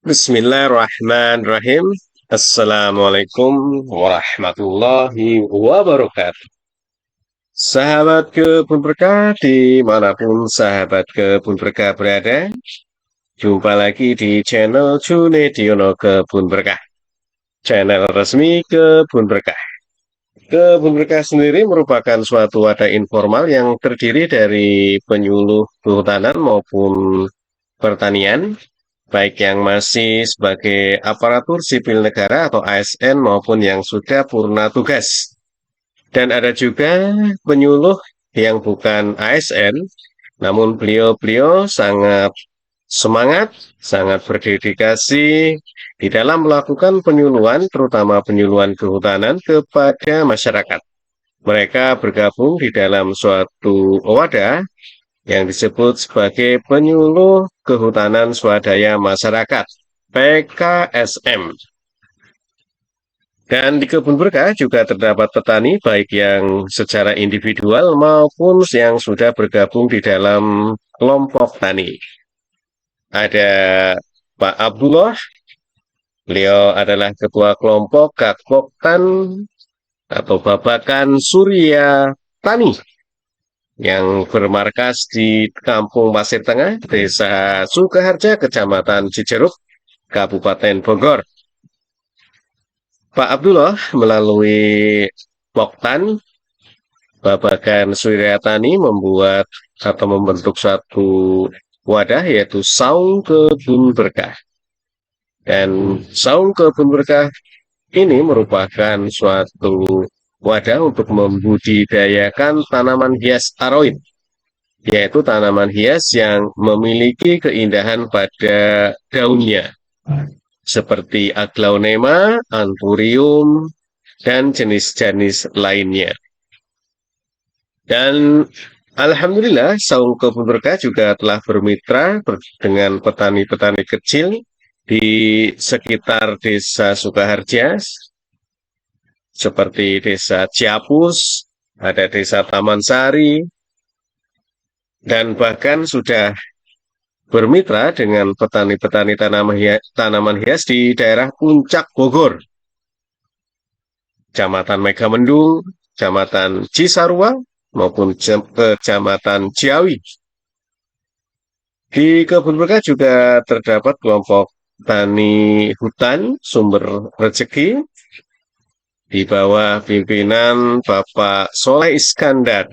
Bismillahirrahmanirrahim. Assalamualaikum warahmatullahi wabarakatuh. Sahabat Kebun Berkah dimanapun sahabat Kebun Berkah berada, jumpa lagi di channel Junediono Kebun Berkah, channel resmi Kebun Berkah. Kebun Berkah sendiri merupakan suatu wadah informal yang terdiri dari penyuluh kehutanan maupun pertanian, baik yang masih sebagai aparatur sipil negara atau ASN maupun yang sudah purna tugas. Dan ada juga penyuluh yang bukan ASN, namun beliau-beliau sangat semangat, sangat berdedikasi di dalam melakukan penyuluhan, terutama penyuluhan kehutanan kepada masyarakat. Mereka bergabung di dalam suatu wadah yang disebut sebagai Penyuluh Kehutanan Swadaya Masyarakat (PKSM). Dan di Kebun Berkah juga terdapat petani baik yang secara individual maupun yang sudah bergabung di dalam kelompok tani. Ada Pak Abdullah, beliau adalah ketua kelompok Kakpoktan atau Babakan Surya Tani yang bermarkas di Kampung Pasir Tengah, Desa Sukaharja, Kecamatan Cijeruk, Kabupaten Bogor. Pak Abdullah melalui Poktan Babakan Suryatani membuat atau membentuk satu wadah yaitu Saung Kebun Berkah. Dan Saung Kebun Berkah ini merupakan suatu wadah untuk membudidayakan tanaman hias aroid, yaitu tanaman hias yang memiliki keindahan pada daunnya, seperti aglaonema, anthurium, dan jenis-jenis lainnya. Dan alhamdulillah, Saung Kebun Berkah juga telah bermitra dengan petani-petani kecil di sekitar Desa Sukaharja, seperti Desa Ciapus, ada Desa Taman Sari, dan bahkan sudah bermitra dengan petani-petani tanaman hias di daerah Puncak Bogor, Kecamatan Megamendung, Kecamatan Cisarua, maupun Kecamatan Ciawi. Di Kebun Berkah juga terdapat kelompok tani hutan sumber rezeki di bawah pimpinan Bapak Soleh Iskandar.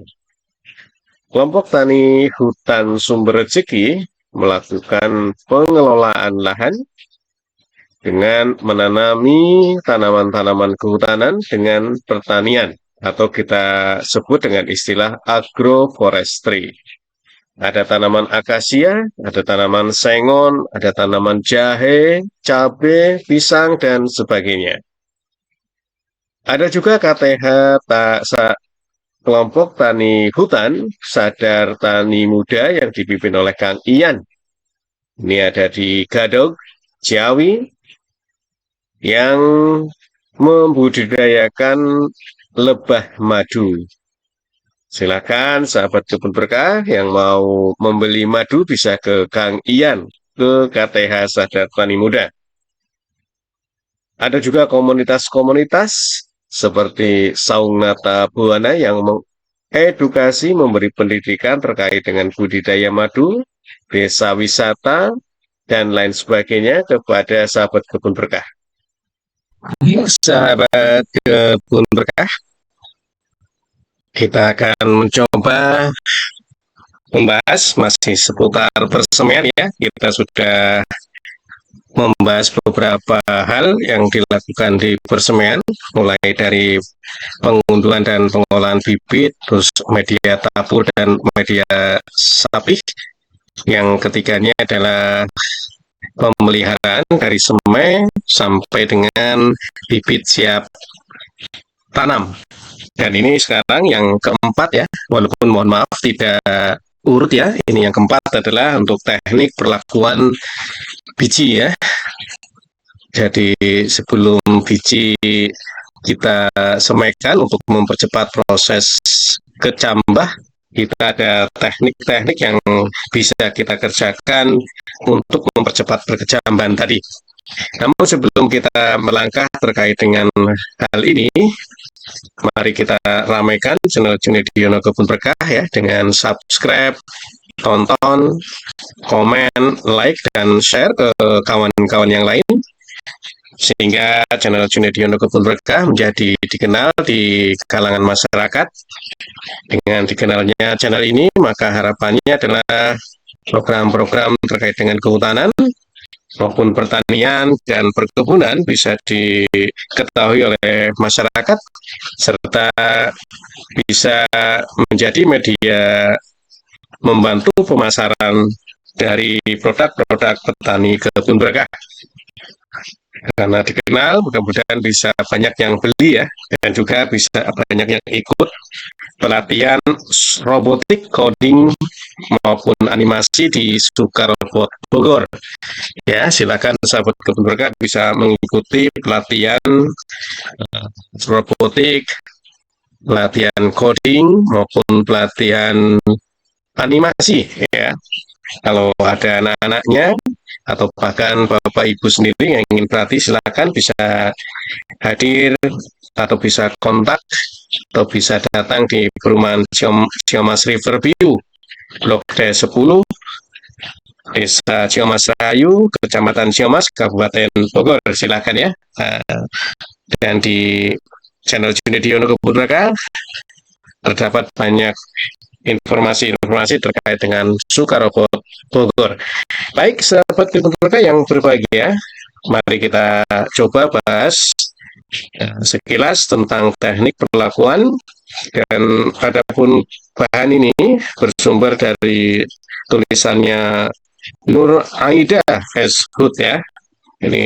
Kelompok tani hutan sumber rezeki melakukan pengelolaan lahan dengan menanami tanaman-tanaman kehutanan dengan pertanian, atau kita sebut dengan istilah agroforestry. Ada tanaman akasia, ada tanaman sengon, ada tanaman jahe, cabai, pisang, dan sebagainya. Ada juga KTH kelompok tani hutan sadar tani muda yang dipimpin oleh Kang Ian. Ini ada di Gadog, Ciawi, yang membudidayakan lebah madu. Silakan sahabat Kebun Berkah yang mau membeli madu bisa ke Kang Ian, ke KTH Sadar Tani Muda. Ada juga komunitas-komunitas seperti Saung Nata Buana yang mengedukasi, memberi pendidikan terkait dengan budidaya madu, desa wisata, dan lain sebagainya kepada sahabat Kebun Berkah. Sahabat Kebun Berkah, kita akan mencoba membahas masih seputar persemaian ya. Kita sudah membahas beberapa hal yang dilakukan di persemaian, mulai dari pengunduhan dan pengolahan bibit, terus media tabur dan media sapi. Yang ketiganya adalah pemeliharaan dari semai sampai dengan bibit siap tanam. Dan ini sekarang yang keempat ya, walaupun mohon maaf tidak urut ya. Ini yang keempat adalah untuk teknik perlakuan biji ya. Jadi sebelum biji kita semaikan untuk mempercepat proses kecambah, Kita ada teknik-teknik yang bisa kita kerjakan untuk mempercepat perkecambahan tadi. Namun sebelum kita melangkah terkait dengan hal ini, mari kita ramaikan channel Junediono Kebun Berkah ya dengan subscribe, tonton, komen, like, dan share ke kawan-kawan yang lain sehingga channel Junediono Kebun Berkah menjadi dikenal di kalangan masyarakat. Dengan dikenalnya channel ini, maka harapannya adalah program-program terkait dengan kehutanan maupun pertanian dan perkebunan bisa diketahui oleh masyarakat serta bisa menjadi media membantu pemasaran dari produk-produk petani kebun berkah. Karena dikenal, mudah-mudahan bisa banyak yang beli ya, dan juga bisa banyak yang ikut pelatihan robotik, coding, maupun animasi di Sukarobot Bogor. Ya, silakan sahabat kebun berkah bisa mengikuti pelatihan robotik, pelatihan coding, maupun pelatihan animasi ya. Kalau ada anak-anaknya atau bahkan Bapak Ibu sendiri yang ingin berlatih, silakan bisa hadir atau bisa kontak atau bisa datang di perumahan Ciomas Riverview, Blok D10, Desa Ciomas Rahayu, Kecamatan Ciomas, Kabupaten Bogor. Silakan ya. Dan di channel Junediono Kebun Berkah terdapat banyak informasi-informasi terkait dengan Sukarobot Bogor. Baik, sahabat kebun berkah yang berbahagia, mari kita coba bahas sekilas tentang teknik perlakuan. Dan adapun bahan ini bersumber dari tulisannya Nur Aida S. Hood ya. Ini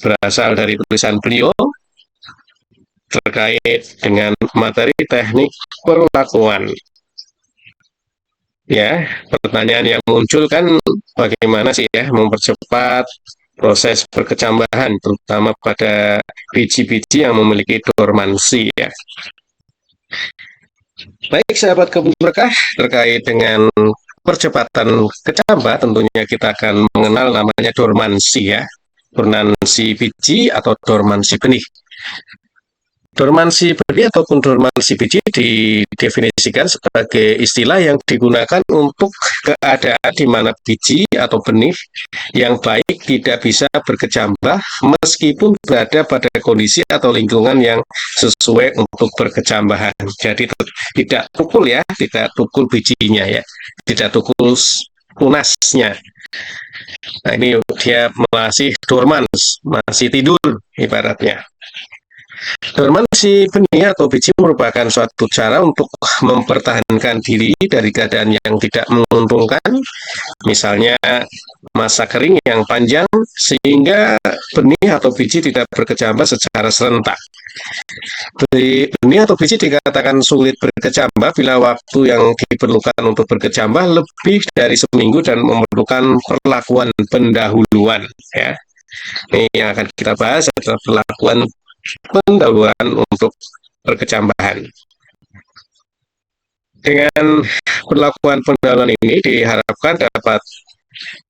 berasal dari tulisan beliau terkait dengan materi teknik perlakuan. Ya, pertanyaan yang muncul kan bagaimana sih ya mempercepat proses perkecambahan, terutama pada biji-biji yang memiliki dormansi ya. Baik sahabat kebun berkah, terkait dengan percepatan kecambah tentunya kita akan mengenal namanya dormansi ya. Dormansi biji atau dormansi benih. Dormansi benih ataupun dormansi biji didefinisikan sebagai istilah yang digunakan untuk keadaan di mana biji atau benih yang baik tidak bisa berkecambah meskipun berada pada kondisi atau lingkungan yang sesuai untuk berkecambahan. Jadi tidak tukul ya, tidak tukul bijinya ya, tidak tukul tunasnya. Nah ini dia masih dormans, masih tidur ibaratnya. Dormansi benih atau biji merupakan suatu cara untuk mempertahankan diri dari keadaan yang tidak menguntungkan, misalnya masa kering yang panjang sehingga benih atau biji tidak berkecambah secara serentak. Benih atau biji dikatakan sulit berkecambah bila waktu yang diperlukan untuk berkecambah lebih dari seminggu dan memerlukan perlakuan pendahuluan. Ya. Ini yang akan kita bahas adalah perlakuan pendahuluan untuk perkecambahan. Dengan perlakuan pendahuluan ini diharapkan dapat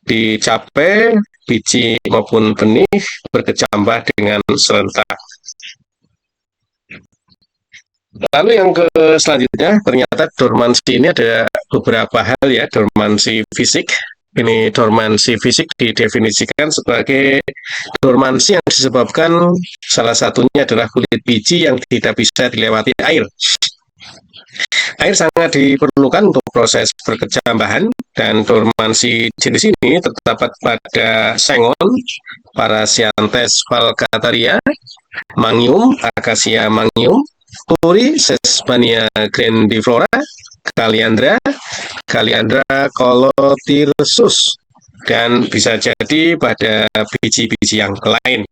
dicapai biji maupun benih berkecambah dengan serentak. Lalu yang selanjutnya, ternyata dormansi ini ada beberapa hal ya, dormansi fisik. Ini dormansi fisik didefinisikan sebagai dormansi yang disebabkan salah satunya adalah kulit biji yang tidak bisa dilewati air. Air sangat diperlukan untuk proses perkecambahan dan dormansi jenis ini terdapat pada sengon, Parasiantes falcataria, Mangium, Acacia mangium, Puri, Sesbania grandiflora, Kaliandra, Kaliandra colotirsus, dan bisa jadi pada biji-biji yang lain.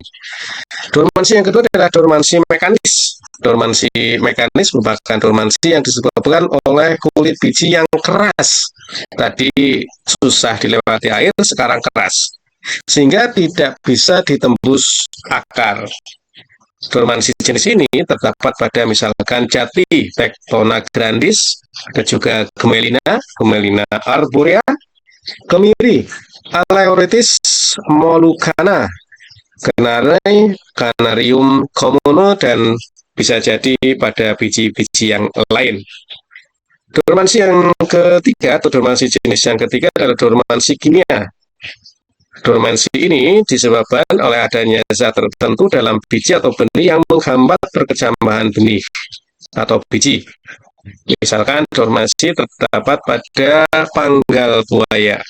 Dormansi yang kedua adalah dormansi mekanis. Dormansi mekanis merupakan dormansi yang disebabkan oleh kulit biji yang keras. Tadi susah dilewati air, sekarang keras. Sehingga tidak bisa ditembus akar. Dormansi jenis ini terdapat pada misalkan jati, Tectona grandis, ada juga Gemelina, Gemelina arborea, kemiri, Aleuritis molucana, Canary, Canarium communo, dan bisa jadi pada biji-biji yang lain. Dormansi yang ketiga atau dormansi jenis yang ketiga adalah dormansi kimia. Dormansi ini disebabkan oleh adanya zat tertentu dalam biji atau benih yang menghambat perkecambahan benih atau biji. Misalkan dormansi terdapat pada panggal buaya,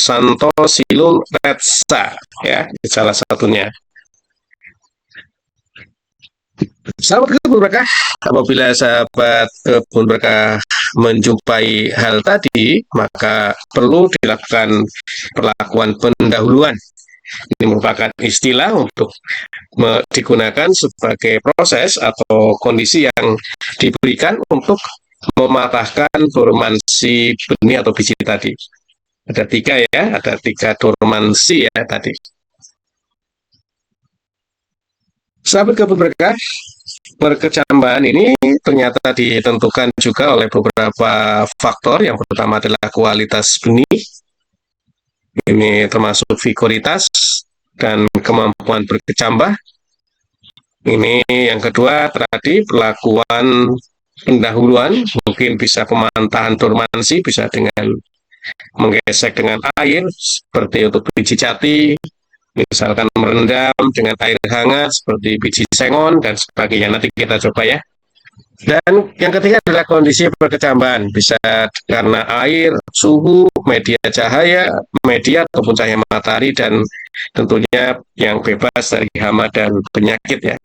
Santosilum retsa, ya, salah satunya. Sahabat kebun berkah, apabila sahabat kebun berkah menjumpai hal tadi, maka perlu dilakukan perlakuan pendahuluan. Ini merupakan istilah untuk digunakan sebagai proses atau kondisi yang diberikan untuk mematahkan dormansi benih atau biji tadi. Ada tiga ya, ada tiga dormansi ya tadi. Sahabat kebun berkah, perkecambahan ini ternyata ditentukan juga oleh beberapa faktor. Yang pertama adalah kualitas benih, ini termasuk vigoritas dan kemampuan berkecambah. Ini yang kedua tadi perlakuan pendahuluan, mungkin bisa pemantahan dormansi, bisa dengan menggesek dengan air seperti untuk biji jati, misalkan merendam dengan air hangat seperti biji sengon dan sebagainya. Nanti kita coba ya. Dan yang ketiga adalah kondisi perkecambahan, bisa karena air, suhu, media cahaya, media ataupun cahaya matahari, dan tentunya yang bebas dari hama dan penyakit ya.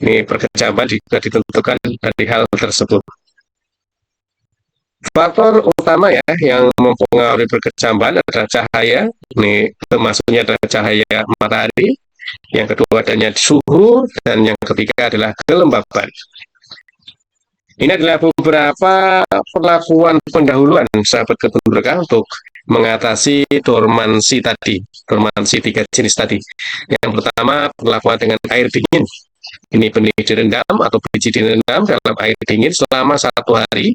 Ini perkecambahan juga ditentukan dari hal tersebut. Faktor utama ya yang mempengaruhi perkecambahan adalah cahaya. Ini termasuknya adalah cahaya matahari. Yang kedua adanya suhu, dan yang ketiga adalah kelembaban. Ini adalah beberapa perlakuan pendahuluan sahabat kebun berkah untuk mengatasi dormansi tadi, dormansi tiga jenis tadi. Yang pertama, perlakuan dengan air dingin. Ini benih direndam atau biji direndam dalam air dingin selama 1 hari.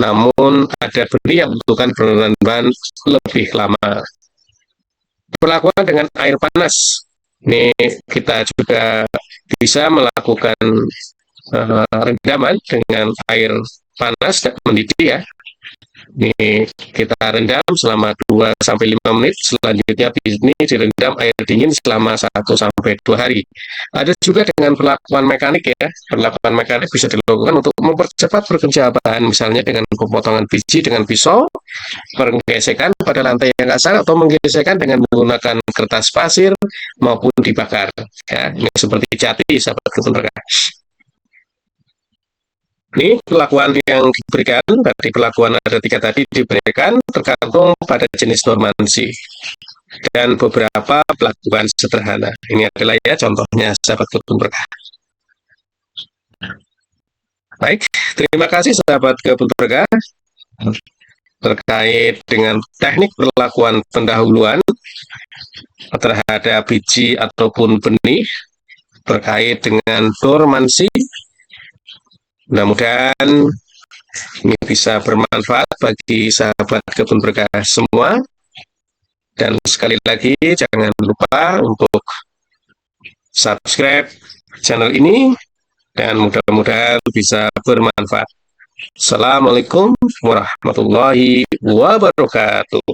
Namun ada benih yang membutuhkan penanaman lebih lama. Perlakuan dengan air panas. Ini kita juga bisa melakukan rendaman dengan air panas dan mendidih ya. Ini kita rendam selama 2-5 menit. Selanjutnya ini direndam air dingin selama 1-2 hari. Ada juga dengan perlakuan mekanik ya. Perlakuan mekanik bisa dilakukan untuk mempercepat perkecambahan, misalnya dengan pemotongan biji dengan pisau, penggesekan pada lantai yang kasar, atau menggesekan dengan menggunakan kertas pasir maupun dibakar. Ya, ini seperti jati sahabat kebun berkah. Ini perlakuan yang diberikan, tadi perlakuan ada 3 tadi diberikan tergantung pada jenis dormansi dan beberapa perlakuan sederhana. Ini adalah ya contohnya sahabat kebun berkah. Baik, terima kasih sahabat kebun berkah terkait dengan teknik perlakuan pendahuluan terhadap biji ataupun benih terkait dengan dormansi. Mudah-mudahan ini bisa bermanfaat bagi sahabat kebun berkah semua. Dan sekali lagi jangan lupa untuk subscribe channel ini, dan mudah-mudahan bisa bermanfaat. Assalamualaikum warahmatullahi wabarakatuh.